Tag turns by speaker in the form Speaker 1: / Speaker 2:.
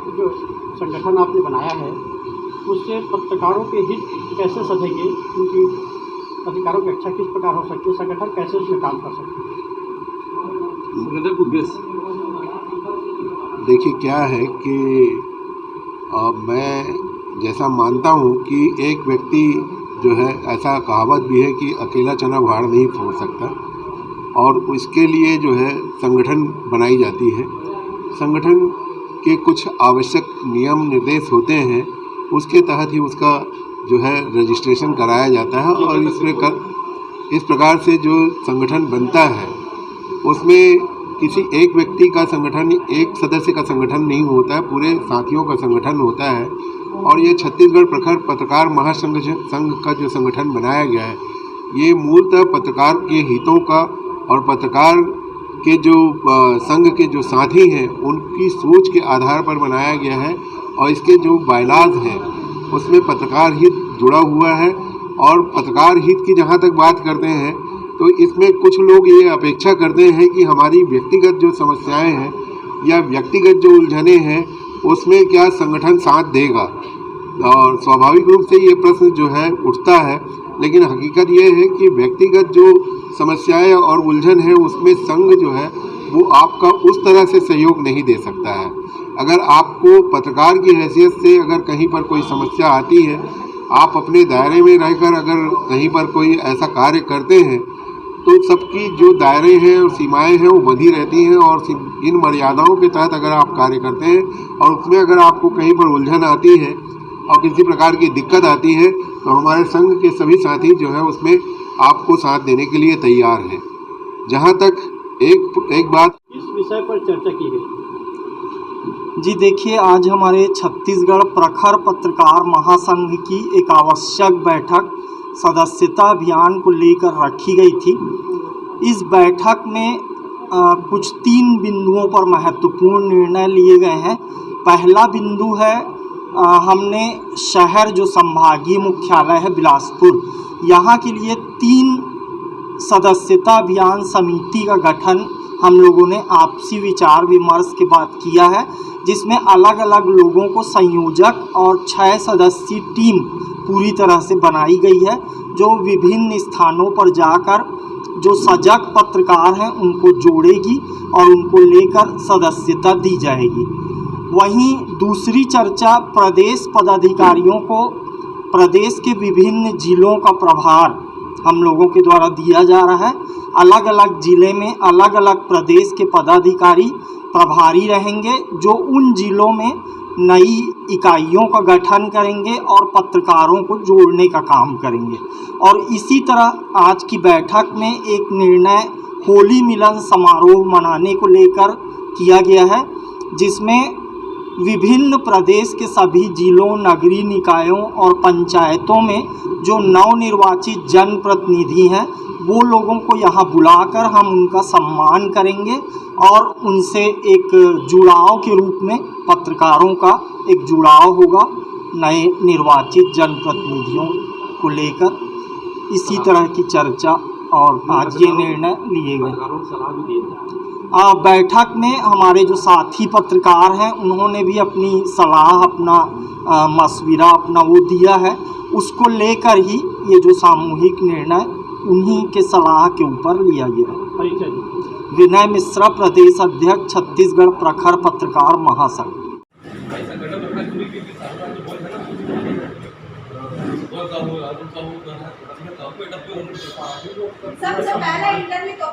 Speaker 1: जो संगठन आपने बनाया है उससे पत्रकारों के हित कैसे सधेंगे, उनकी अधिकारों की रक्षा किस प्रकार हो सकती है, संगठन कैसे उसमें काम कर सकते हैं?
Speaker 2: संगठन का उद्देश्य
Speaker 3: देखिए क्या है कि मैं जैसा मानता हूँ कि एक व्यक्ति जो है, ऐसा कहावत भी है कि अकेला चना भाड़ नहीं फोड़ सकता, और उसके लिए जो है संगठन बनाई जाती है। संगठन के कुछ आवश्यक नियम निर्देश होते हैं, उसके तहत ही उसका जो है रजिस्ट्रेशन कराया जाता है। और इस प्रकार से जो संगठन बनता है उसमें किसी एक व्यक्ति का संगठन, एक सदस्य का संगठन नहीं होता है, पूरे साथियों का संगठन होता है। और ये छत्तीसगढ़ प्रखर पत्रकार महासंघ संघ का जो संगठन बनाया गया है, ये मूलतः पत्रकार के हितों का और पत्रकार के जो संघ के जो साथी हैं उनकी सोच के आधार पर बनाया गया है। और इसके जो बायलाज हैं उसमें पत्रकार हित जुड़ा हुआ है। और पत्रकार हित की जहाँ तक बात करते हैं तो इसमें कुछ लोग ये अपेक्षा करते हैं कि हमारी व्यक्तिगत जो समस्याएं हैं या व्यक्तिगत जो उलझने हैं उसमें क्या संगठन साथ देगा, और स्वाभाविक रूप से ये प्रश्न जो है उठता है। लेकिन हकीकत ये है कि व्यक्तिगत जो समस्याएं और उलझन है उसमें संघ जो है वो आपका उस तरह से सहयोग नहीं दे सकता है। अगर आपको पत्रकार की हैसियत से अगर कहीं पर कोई समस्या आती है, आप अपने दायरे में रहकर अगर कहीं पर कोई ऐसा कार्य करते हैं तो सबकी जो दायरे हैं और सीमाएं हैं वो बंधी रहती हैं। और इन मर्यादाओं के तहत अगर आप कार्य करते हैं और उसमें अगर आपको कहीं पर उलझन आती है और किसी प्रकार की दिक्कत आती है तो हमारे संघ के सभी साथी जो है उसमें आपको साथ देने के लिए तैयार हैं। जहां तक एक बात
Speaker 1: इस विषय पर चर्चा की गई।
Speaker 4: जी देखिए, आज हमारे छत्तीसगढ़ प्रखर पत्रकार महासंघ की एक आवश्यक बैठक सदस्यता अभियान को लेकर रखी गई थी। इस बैठक में कुछ 3 बिंदुओं पर महत्वपूर्ण निर्णय लिए गए हैं। पहला बिंदु है, हमने शहर जो संभागीय मुख्यालय है बिलासपुर, यहाँ के लिए 3 सदस्यता अभियान समिति का गठन हम लोगों ने आपसी विचार विमर्श के बाद किया है, जिसमें अलग अलग लोगों को संयोजक और 6 सदस्यीय टीम पूरी तरह से बनाई गई है, जो विभिन्न स्थानों पर जाकर जो सजग पत्रकार हैं उनको जोड़ेगी और उनको लेकर सदस्यता दी जाएगी। वहीं दूसरी चर्चा, प्रदेश पदाधिकारियों को प्रदेश के विभिन्न जिलों का प्रभार हम लोगों के द्वारा दिया जा रहा है। अलग अलग ज़िले में अलग अलग प्रदेश के पदाधिकारी प्रभारी रहेंगे, जो उन जिलों में नई इकाइयों का गठन करेंगे और पत्रकारों को जोड़ने का काम करेंगे। और इसी तरह आज की बैठक में एक निर्णय होली मिलन समारोह मनाने को लेकर किया गया है, जिसमें विभिन्न प्रदेश के सभी जिलों, नगरीय निकायों और पंचायतों में जो नवनिर्वाचित जनप्रतिनिधि हैं वो लोगों को यहाँ बुलाकर हम उनका सम्मान करेंगे और उनसे एक जुड़ाव के रूप में पत्रकारों का एक जुड़ाव होगा नए निर्वाचित जनप्रतिनिधियों को लेकर। इसी तरह की चर्चा और आज ये निर्णय लिए गए। बैठक में हमारे जो साथी पत्रकार हैं उन्होंने भी अपनी सलाह, अपना मशविरा अपना वो दिया है, उसको लेकर ही ये जो सामूहिक निर्णय उन्हीं के सलाह के ऊपर लिया गया है। विनय मिश्रा, प्रदेश अध्यक्ष, छत्तीसगढ़ प्रखर पत्रकार महासंघ।
Speaker 5: सबसे पहला इंटरव्यू तो